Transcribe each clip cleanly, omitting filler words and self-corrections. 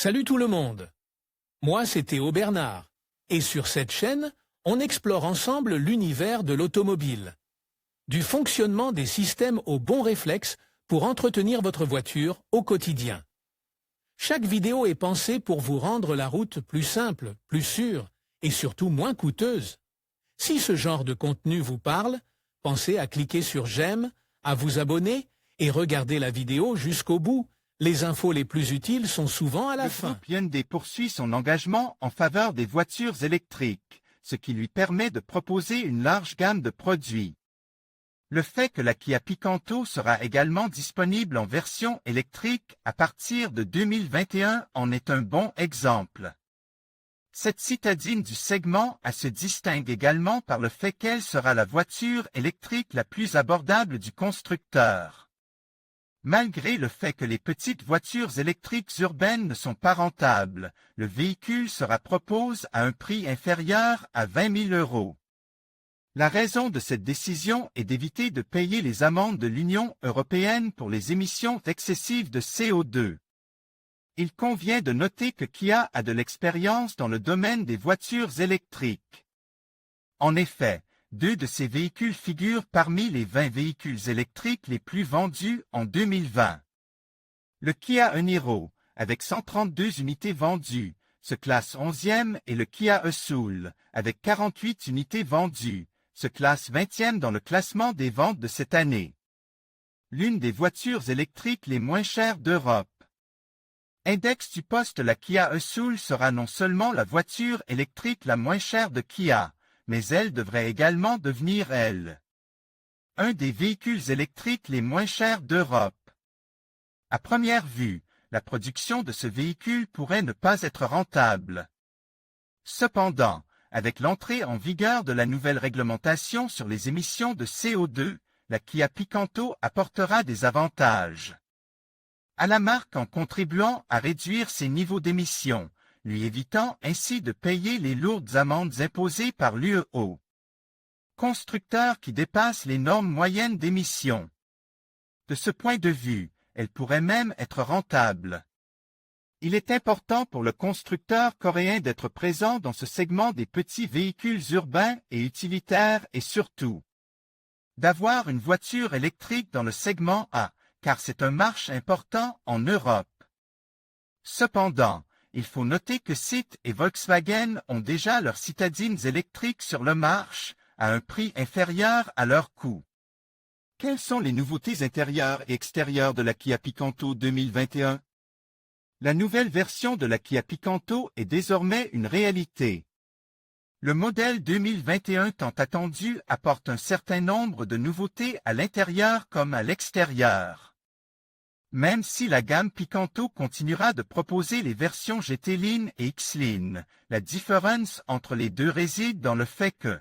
Salut tout le monde. Moi, c'est Théo Bernard. Et sur cette chaîne, on explore ensemble l'univers de l'automobile. Du fonctionnement des systèmes aux bons réflexes pour entretenir votre voiture au quotidien. Chaque vidéo est pensée pour vous rendre la route plus simple, plus sûre et surtout moins coûteuse. Si ce genre de contenu vous parle, pensez à cliquer sur j'aime, à vous abonner et regarder la vidéo jusqu'au bout. Les infos les plus utiles sont souvent à la fin. Le groupe Hyundai poursuit son engagement en faveur des voitures électriques, ce qui lui permet de proposer une large gamme de produits. Le fait que la Kia Picanto sera également disponible en version électrique à partir de 2021 en est un bon exemple. Cette citadine du segment A se distingue également par le fait qu'elle sera la voiture électrique la plus abordable du constructeur. Malgré le fait que les petites voitures électriques urbaines ne sont pas rentables, le véhicule sera proposé à un prix inférieur à 20 000 €. La raison de cette décision est d'éviter de payer les amendes de l'Union européenne pour les émissions excessives de CO2. Il convient de noter que Kia a de l'expérience dans le domaine des voitures électriques. En effet, 2 de ces véhicules figurent parmi les 20 véhicules électriques les plus vendus en 2020. Le Kia Niro, avec 132 unités vendues, se classe 11e et le Kia e-Soul, avec 48 unités vendues, se classe 20e dans le classement des ventes de cette année. L'une des voitures électriques les moins chères d'Europe. Index du poste, la Kia e-Soul sera non seulement la voiture électrique la moins chère de Kia, mais elle devrait également devenir un des véhicules électriques les moins chers d'Europe. À première vue, la production de ce véhicule pourrait ne pas être rentable. Cependant, avec l'entrée en vigueur de la nouvelle réglementation sur les émissions de CO2, la Kia Picanto apportera des avantages à la marque en contribuant à réduire ses niveaux d'émissions, lui évitant ainsi de payer les lourdes amendes imposées par l'UEO. Constructeur qui dépasse les normes moyennes d'émissions. De ce point de vue, elle pourrait même être rentable. Il est important pour le constructeur coréen d'être présent dans ce segment des petits véhicules urbains et utilitaires et surtout d'avoir une voiture électrique dans le segment A, car c'est un marché important en Europe. Cependant, il faut noter que Seat et Volkswagen ont déjà leurs citadines électriques sur le marché à un prix inférieur à leur coût. Quelles sont les nouveautés intérieures et extérieures de la Kia Picanto 2021? La nouvelle version de la Kia Picanto est désormais une réalité. Le modèle 2021 tant attendu apporte un certain nombre de nouveautés à l'intérieur comme à l'extérieur. Même si la gamme Picanto continuera de proposer les versions GT-Line et X-Line, la différence entre les deux réside dans le fait que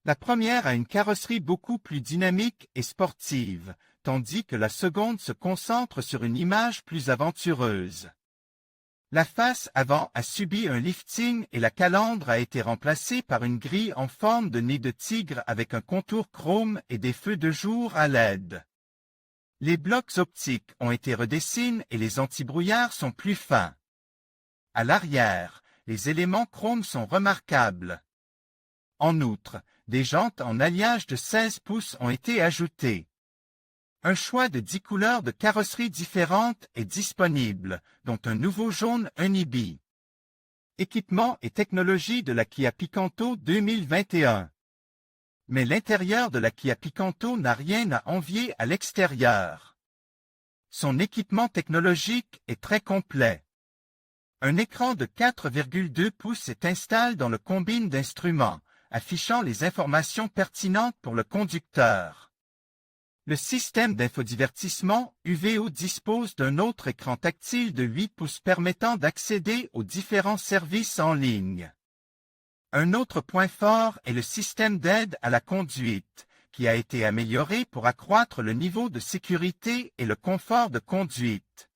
la première a une carrosserie beaucoup plus dynamique et sportive, tandis que la seconde se concentre sur une image plus aventureuse. La face avant a subi un lifting et la calandre a été remplacée par une grille en forme de nez de tigre avec un contour chrome et des feux de jour à LED. Les blocs optiques ont été redessinés et les antibrouillards sont plus fins. À l'arrière, les éléments chrome sont remarquables. En outre, des jantes en alliage de 16 pouces ont été ajoutées. Un choix de 10 couleurs de carrosserie différentes est disponible, dont un nouveau jaune Honeybee. Équipement et technologie de la Kia Picanto 2021. Mais l'intérieur de la Kia Picanto n'a rien à envier à l'extérieur. Son équipement technologique est très complet. Un écran de 4,2 pouces est installé dans le combine d'instruments, affichant les informations pertinentes pour le conducteur. Le système d'infodivertissement UVO dispose d'un autre écran tactile de 8 pouces permettant d'accéder aux différents services en ligne. Un autre point fort est le système d'aide à la conduite, qui a été amélioré pour accroître le niveau de sécurité et le confort de conduite.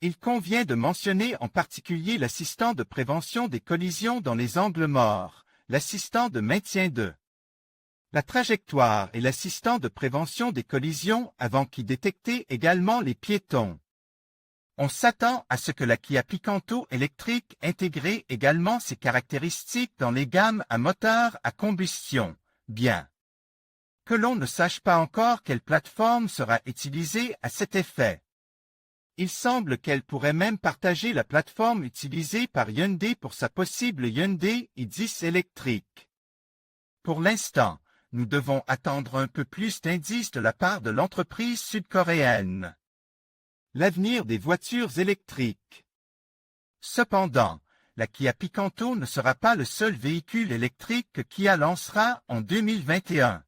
Il convient de mentionner en particulier l'assistant de prévention des collisions dans les angles morts, l'assistant de maintien de la trajectoire et l'assistant de prévention des collisions avant qui détectait également les piétons. On s'attend à ce que la Kia Picanto électrique intègre également ces caractéristiques dans les gammes à moteur à combustion, bien que l'on ne sache pas encore quelle plateforme sera utilisée à cet effet. Il semble qu'elle pourrait même partager la plateforme utilisée par Hyundai pour sa possible Hyundai i10 électrique. Pour l'instant, nous devons attendre un peu plus d'indices de la part de l'entreprise sud-coréenne. L'avenir des voitures électriques. Cependant, la Kia Picanto ne sera pas le seul véhicule électrique que Kia lancera en 2021.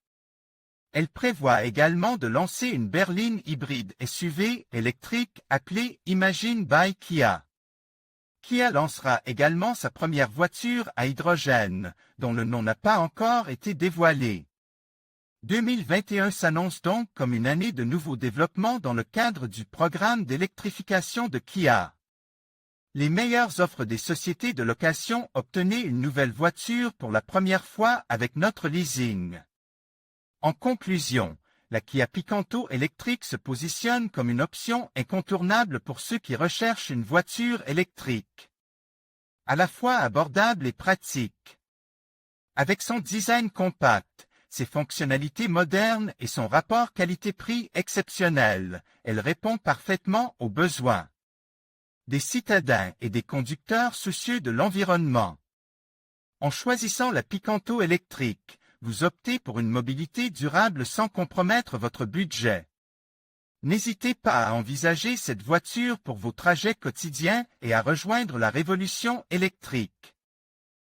Elle prévoit également de lancer une berline hybride SUV électrique appelée Imagine by Kia. Kia lancera également sa première voiture à hydrogène, dont le nom n'a pas encore été dévoilé. 2021 s'annonce donc comme une année de nouveaux développements dans le cadre du programme d'électrification de Kia. Les meilleures offres des sociétés de location. Obtenez une nouvelle voiture pour la première fois avec notre leasing. En conclusion, la Kia Picanto électrique se positionne comme une option incontournable pour ceux qui recherchent une voiture électrique. À la fois abordable et pratique. Avec son design compact, ses fonctionnalités modernes et son rapport qualité-prix exceptionnel, elle répond parfaitement aux besoins des citadins et des conducteurs soucieux de l'environnement. En choisissant la Picanto électrique, vous optez pour une mobilité durable sans compromettre votre budget. N'hésitez pas à envisager cette voiture pour vos trajets quotidiens et à rejoindre la révolution électrique.